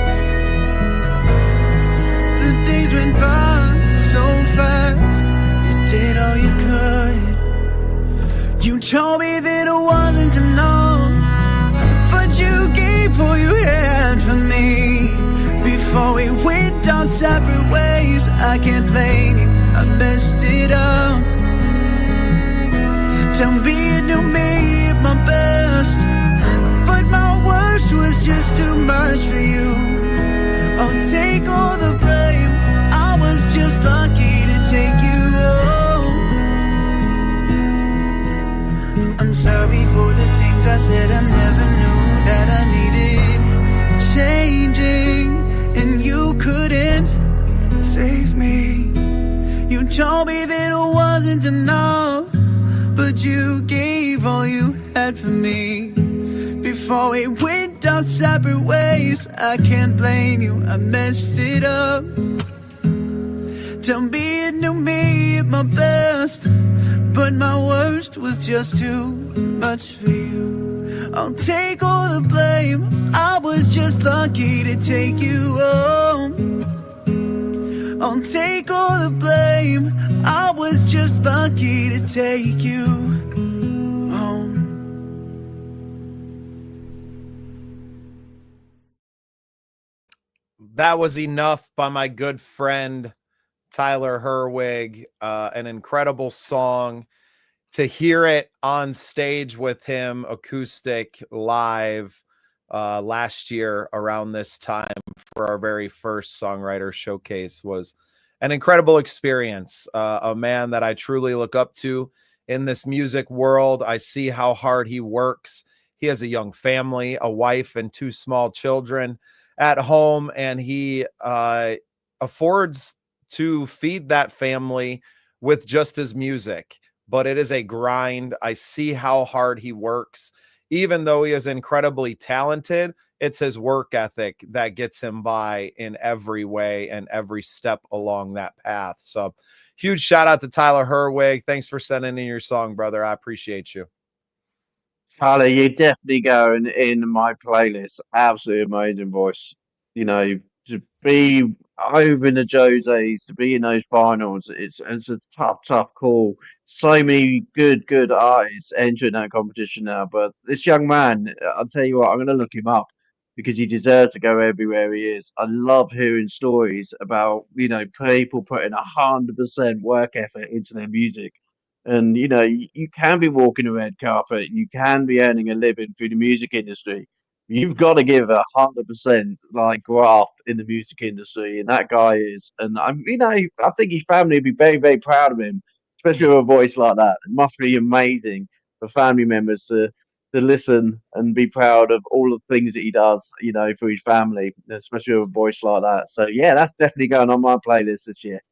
The days went by so fast, you did all you could. You told me that it wasn't enough, but you gave all you had for me. Before we went our separate ways, I can't blame you, I messed it up. Tell me you knew me at my best, but my worst was just too much for you. I'll take all the blame, I was just lucky to take you home. I'm sorry for the things I said, I never knew that I needed changing, and you couldn't save me. You told me that it wasn't enough, but you gave all you had for me. Before we went our separate ways, I can't blame you, I messed it up. Tell me you knew me at my best, but my worst was just too much for you. I'll take all the blame, I was just lucky to take you home. I'll take all the blame, I was just lucky to take you home. That was Enough by my good friend Tyler Herwig. An incredible song. To hear it on stage with him, acoustic, live, last year around this time for our very first Songwriter Showcase was an incredible experience. A man that I truly look up to in this music world. I see how hard he works. He has a young family, a wife, and 2 small children at home, and he affords to feed that family with just his music. But it is a grind. I see how hard he works. Even though he is incredibly talented, it's his work ethic that gets him by in every way and every step along that path. So huge shout out to Tyler Herwig. Thanks for sending in your song, brother. I appreciate you. Tyler, you definitely go in my playlist. Absolutely amazing voice. You know, to be over in the Jose's, to be in those finals, it's a tough call. So many good artists entering that competition now. But this young man, I'll tell you what, I'm gonna look him up because he deserves to go everywhere he is. I love hearing stories about, people putting 100% work effort into their music. And you can be walking a red carpet, you can be earning a living through the music industry. You've got to give 100% like graft in the music industry, and that guy is. And I think his family would be very proud of him, especially with a voice like that. It must be amazing for family members to listen and be proud of all the things that he does, for his family, especially with a voice like that. So yeah, that's definitely going on my playlist this year.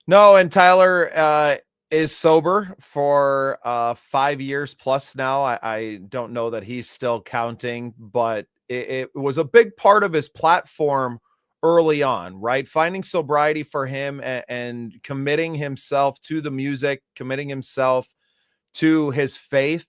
No, and Tyler is sober for 5 years plus now. I don't know that he's still counting, but it was a big part of his platform early on, right? Finding sobriety for him and committing himself to the music, committing himself to his faith.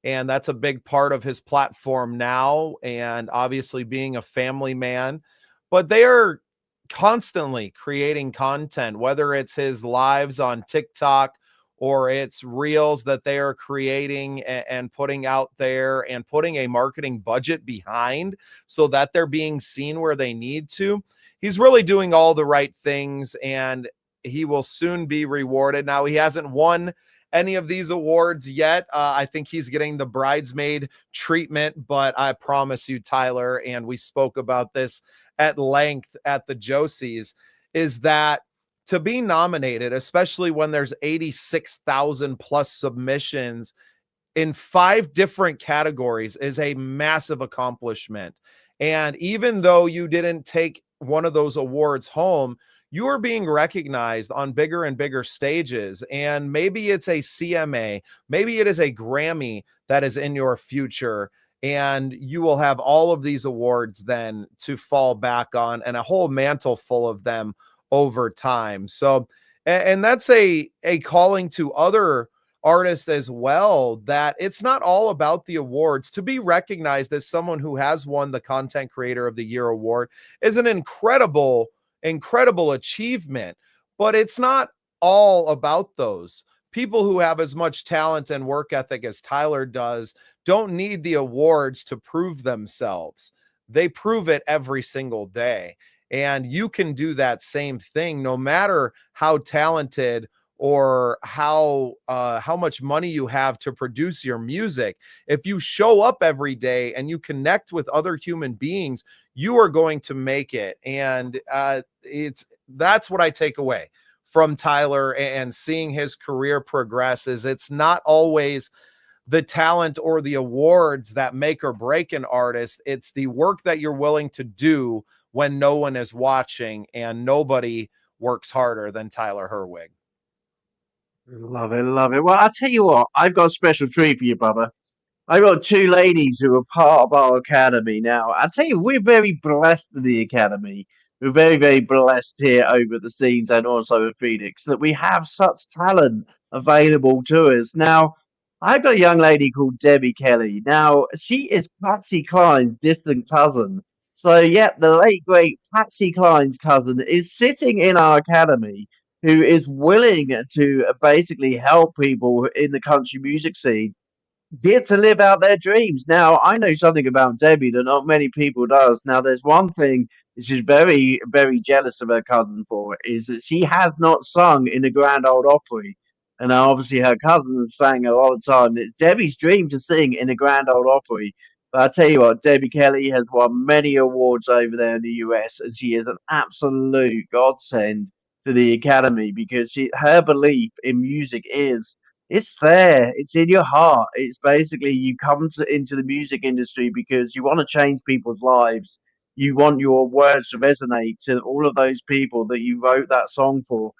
And that's a big part of his platform now. And obviously being a family man, but they are constantly creating content, whether it's his lives on TikTok or it's reels that they are creating and putting out there and putting a marketing budget behind so that they're being seen where they need to. He's really doing all the right things and he will soon be rewarded. Now, he hasn't won any of these awards yet. I think he's getting the bridesmaid treatment, but I promise you, Tyler, and we spoke about this at length at the Josies, is that to be nominated, especially when there's 86,000 plus submissions in 5 different categories, is a massive accomplishment. And even though you didn't take one of those awards home, you are being recognized on bigger and bigger stages. And maybe it's a CMA, maybe it is a Grammy that is in your future. And you will have all of these awards then to fall back on and a whole mantle full of them over time. So, and that's a calling to other artists as well, that it's not all about the awards. To be recognized as someone who has won the Content Creator of the Year award is an incredible achievement, but it's not all about those. People who have as much talent and work ethic as Tyler does don't need the awards to prove themselves. They prove it every single day. And you can do that same thing no matter how talented or how much money you have to produce your music. If you show up every day and you connect with other human beings, you are going to make it. And that's what I take away from Tyler and seeing his career progress. Is it's not always the talent or the awards that make or break an artist. It's the work that you're willing to do when no one is watching, and nobody works harder than Tyler Herwig. Love it, love it. Well, I'll tell you what, I've got a special treat for you, Bubba. I got 2 ladies who are part of our academy now. I tell you, we're very blessed in the academy. We're very blessed here over the scenes and also at Phoenix that we have such talent available to us. Now, I've got a young lady called Debbie Kelly. Now, she is Patsy Cline's distant cousin. So, yeah, the late great Patsy Cline's cousin is sitting in our academy who is willing to basically help people in the country music scene get to live out their dreams. Now, I know something about Debbie that not many people does. Now, there's one thing that she's very jealous of her cousin for is that she has not sung in the Grand Old Opry. And now obviously her cousin has sang a lot of time. It's Debbie's dream to sing in the Grand Old Opry. But I tell you what, Debbie Kelly has won many awards over there in the US, and she is an absolute godsend to the Academy because her belief in music is it's there. It's in your heart. It's basically you come into the music industry because you want to change people's lives. You want your words to resonate to all of those people that you wrote that song for.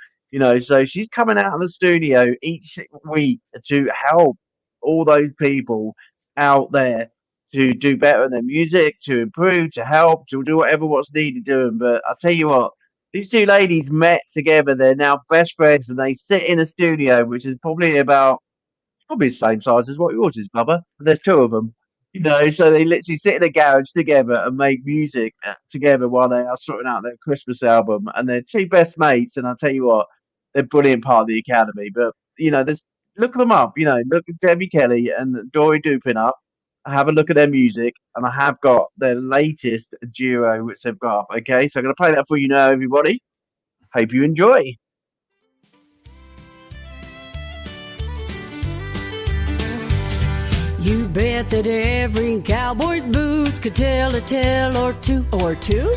So she's coming out of the studio each week to help all those people out there to do better in their music, to improve, to help, to do whatever what's needed doing. But I tell you what, these 2 ladies met together. They're now best friends, and they sit in a studio, which is probably about probably the same size as what yours is, Bubba. There's two of them. You know, so they literally sit in a garage together and make music together while they are sorting out their Christmas album. And they're two best mates. And I'll tell you what, they're a brilliant part of the academy. But, you know, there's look them up. You know, look at Debbie Kelly and Dory Dupin up. Have a look at their music. And I have got their latest duo, which they've got up. Okay, so I'm going to play that for you now, everybody. Hope you enjoy. You bet that every cowboy's boots could tell a tale or two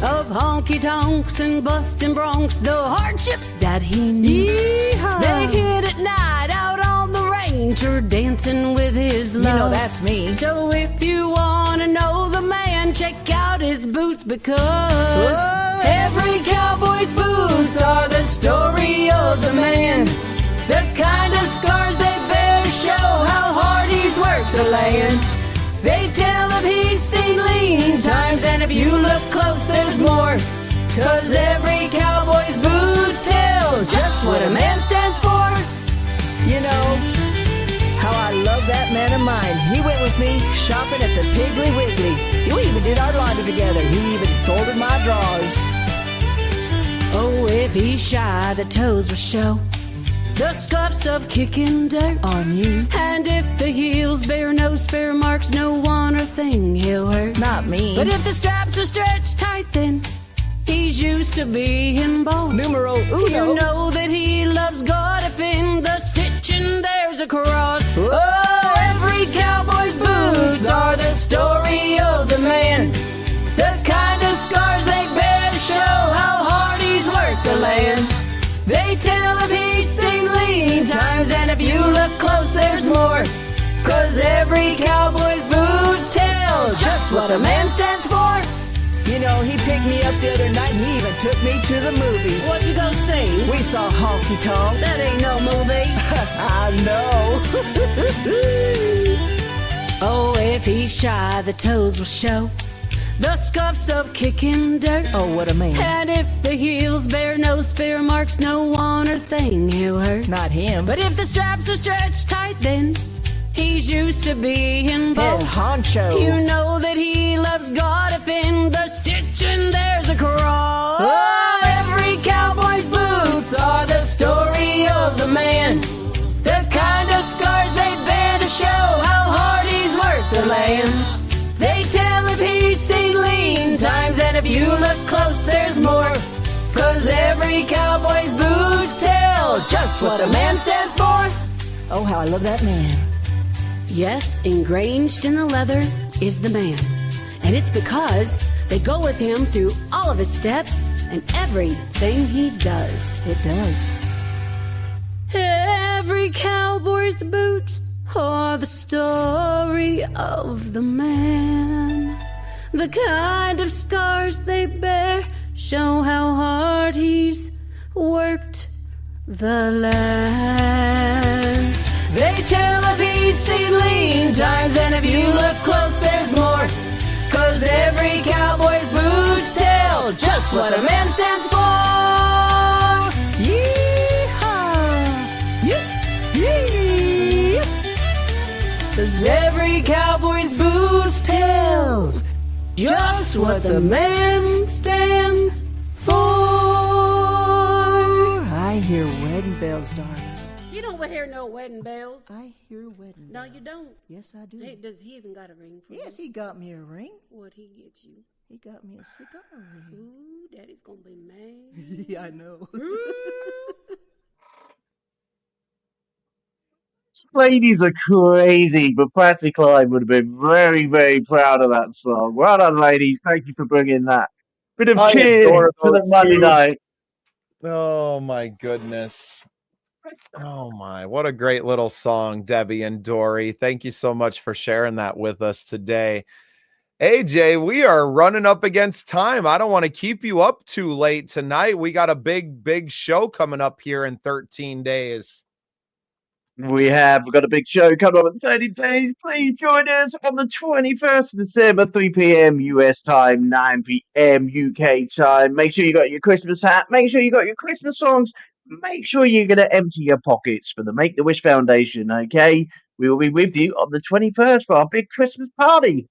of honky tonks and bustin' broncs, the hardships that he knew. Yeehaw. They hit at night out on the range or dancing with his love. You know that's me. So if you wanna know the man, check out his boots, because every cowboy's boots are the story of the man. The kind of scars they bear show how hard he's worked the land. They tell of he's seen lean times, and if you look close there's more. 'Cause every cowboy's boots tell just what a man stands for. You know how I love that man of mine. He went with me shopping at the Piggly Wiggly. We even did our laundry together. He even folded my drawers. Oh, if he's shy, the toes will show the scuffs of kicking dirt On you. And if the heels bear no spare marks, no one or thing he'll hurt. Not me. But if the straps are stretched tight, then he's used to being bald. Numero uno. You know that he loves God if in the stitching there's a cross. Oh, every cowboy's boots are the story of the man. The kind of scars they bear show how hard he's worked the land. They tell of he's seen lean times, and if you look close there's more. 'Cause every cowboy's boots tell just what a man stands for. You know, he picked me up the other night and he even took me to the movies. What'd you go see? We saw Honky Tonk. That ain't no movie. I know. Oh, if he's shy, the toes will show the scuffs of kicking dirt. Oh, what a man. And if the heels bear no spare marks, no one or thing he'll hurt. Not him. But if the straps are stretched tight, then he's used to being Head bold. honcho. You know that he loves God if in the stitching there's a cross. Oh, every cowboy's boots are the story of the man. The kind of scars they bear to show how hard he's worked the land. They tell if he's seen lean times, and if you look close there's more. 'Cause every cowboy's boots tell just what a man stands for. Oh, how I love that man. Yes, engraved in the leather is the man. And it's because they go with him through all of his steps and everything he does. It does. Every cowboy's boots are the story of the man. The kind of scars they bear show how hard he's worked the land. They tell of he's seen lean times, and if you look close there's more. 'Cause every cowboy's boots tell just what a man stands for. Yeehaw! Yee! 'Cause every cowboy's boots tells just what the man stands for. I hear wedding bells, darling. You don't hear no wedding bells. I hear wedding No, bells. you don't. Yes, I do. Hey, does he even got a ring for Yes, you? he got me a ring. What'd he get you? He got me a cigar ring. Ooh, Daddy's gonna be mad. Yeah, I know. Ladies are crazy, but Patsy Cline would have been very, very proud of that song. Well done, ladies. Thank you for bringing that. Bit of I cheers adore to the those Monday two. night. Oh my goodness. Oh my, what a great little song, Debbie and Dory. Thank you so much for sharing that with us today. AJ, we are running up against time. I don't want to keep you up too late tonight. We got a big show coming up here in 13 days. We've got a big show coming up in 30 days. Please join us on the 21st of December, 3 p.m. US time, 9 p.m. UK time. Make sure you got your Christmas hat. Make sure you got your Christmas songs. Make sure you're going to empty your pockets for the Make-A-Wish Foundation, okay? We will be with you on the 21st for our big Christmas party.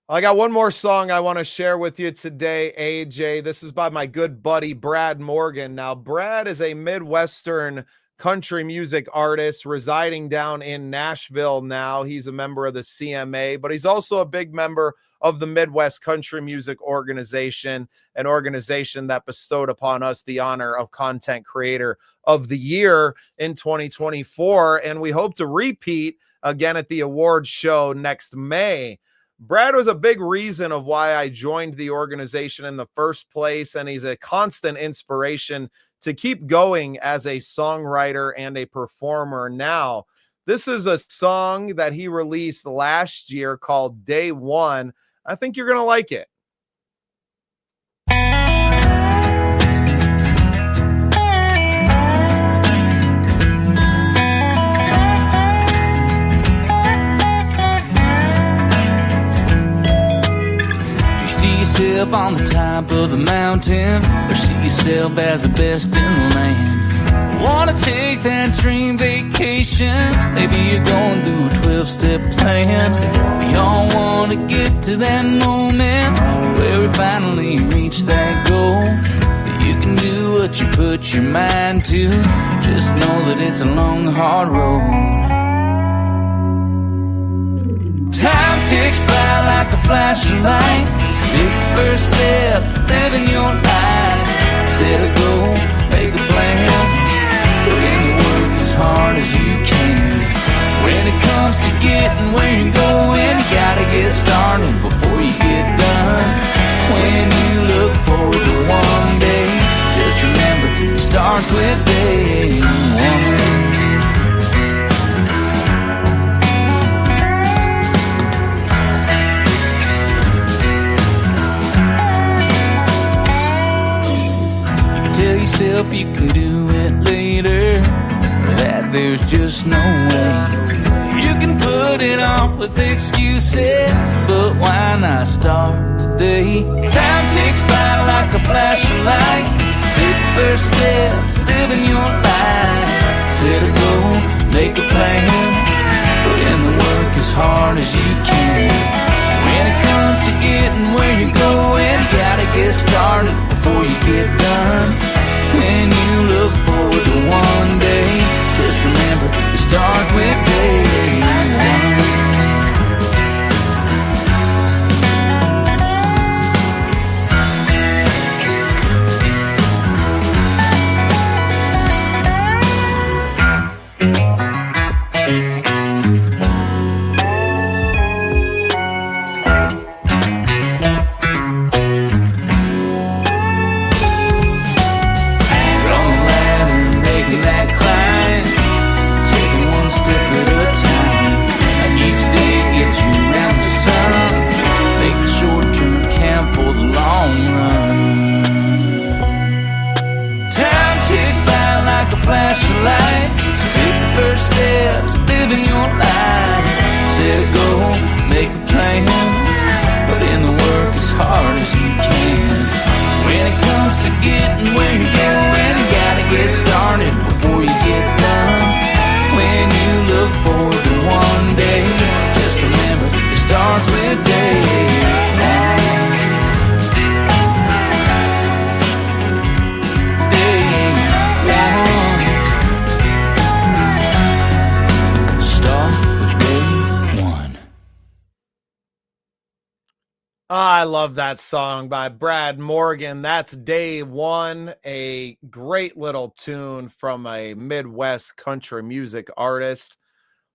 I got one more song I want to share with you today, AJ. This is by my good buddy, Brad Morgan. Now, Brad is a Midwestern country music artist residing down in Nashville now. He's a member of the CMA, but he's also a big member of the Midwest Country Music Organization, an organization that bestowed upon us the honor of Content Creator of the Year in 2024. And we hope to repeat again at the awards show next May. Brad was a big reason of why I joined the organization in the first place, and he's a constant inspiration to keep going as a songwriter and a performer now. This is a song that he released last year called Day One. I think you're going to like it. Yourself on the top of the mountain, or see yourself as the best in the land. Wanna take that dream vacation? Maybe you're going through a 12-step plan. We all wanna get to that moment where we finally reach that goal. You can do what you put your mind to. Just know that it's a long, hard road. Time ticks by like a flashing light. Take the first step, living your life. Set a goal, make a plan. Put in the work as hard as you can. When it comes to getting where you're going, you gotta get started before you get done. When you look forward to one day, just remember it starts with day one. Tell yourself you can do it later, that there's just no way. You can put it off with excuses, but why not start today? Time ticks by like a flashing light. So take the first step, living your life. Set a goal, make a plan. Put in the work as hard as you can. When it comes to getting where you're going, you gotta get started before you get done. When you look forward to one day, just remember it starts with day one. Flashlight, so take the first step to living your life. Set a goal, make a plan. Put in the work as hard as you can. When it comes to getting where you're going, you gotta get started before you get done. When you look forward to one day, just remember it starts with day one. I love that song by Brad Morgan. That's Day One, a great little tune from a Midwest country music artist.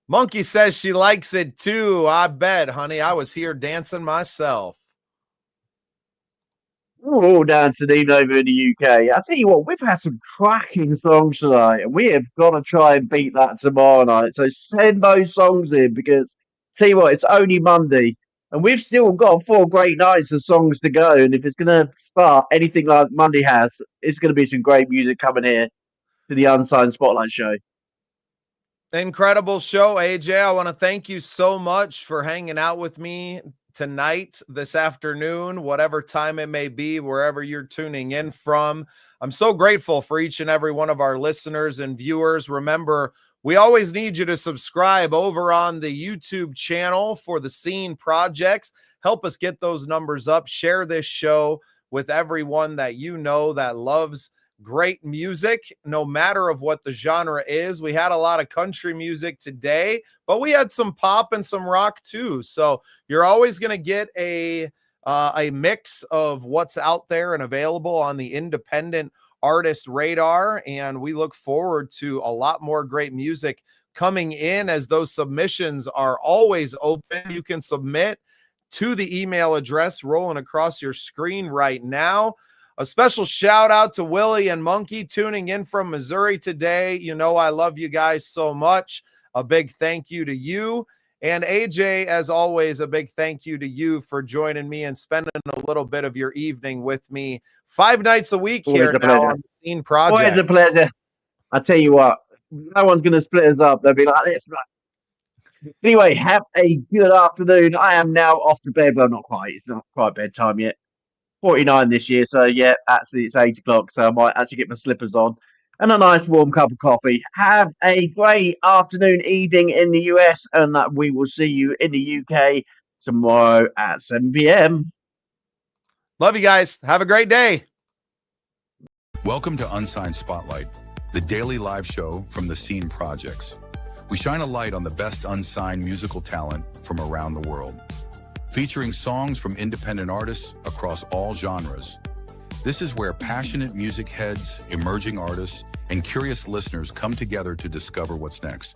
Monkey says she likes it too. I bet, honey. I was here dancing myself. We're all dancing even over in the UK. I tell you what, we've had some cracking songs tonight, and we have got to try and beat that tomorrow night. So send those songs in because, tell you what, it's only Monday, and we've still got 4 great nights of songs to go. And if it's going to start anything like Monday has, it's going to be some great music coming here to the Unsigned Spotlight show. Incredible show, AJ. I want to thank you so much for hanging out with me tonight, this afternoon, whatever time it may be, wherever you're tuning in from. I'm so grateful for each and every one of our listeners and viewers. Remember, We always need you to subscribe over on the YouTube channel for the Scene Projects. Help us get those numbers up. Share this show with everyone that you know that loves great music, no matter of what the genre is. We had a lot of country music today, but we had some pop and some rock too. So you're always going to get a mix of what's out there and available on the independent artist radar. And we look forward to a lot more great music coming in, as those submissions are always open. You can submit to the email address rolling across your screen right now. A special shout out to Willie and Monkey tuning in from Missouri today. You know, I love you guys so much. A big thank you to you. And AJ, as always, a big thank you to you for joining me and spending a little bit of your evening with me 5 nights a week here now on the Scene Project. Always a pleasure. I tell you what, no one's going to split us up. They'll be like this. Anyway, have a good afternoon. I am now off to bed. Well, not quite. It's not quite bedtime yet. 49 this year, so yeah, actually it's 8 o'clock, so I might actually get my slippers on and a nice warm cup of coffee. Have a great afternoon, evening in the US, and we will see you in the UK tomorrow at 7 p.m. Love you guys. Have a great day. Welcome to Unsigned Spotlight, the daily live show from the Scene Projects. We shine a light on the best unsigned musical talent from around the world, featuring songs from independent artists across all genres. This is where passionate music heads, emerging artists, and curious listeners come together to discover what's next.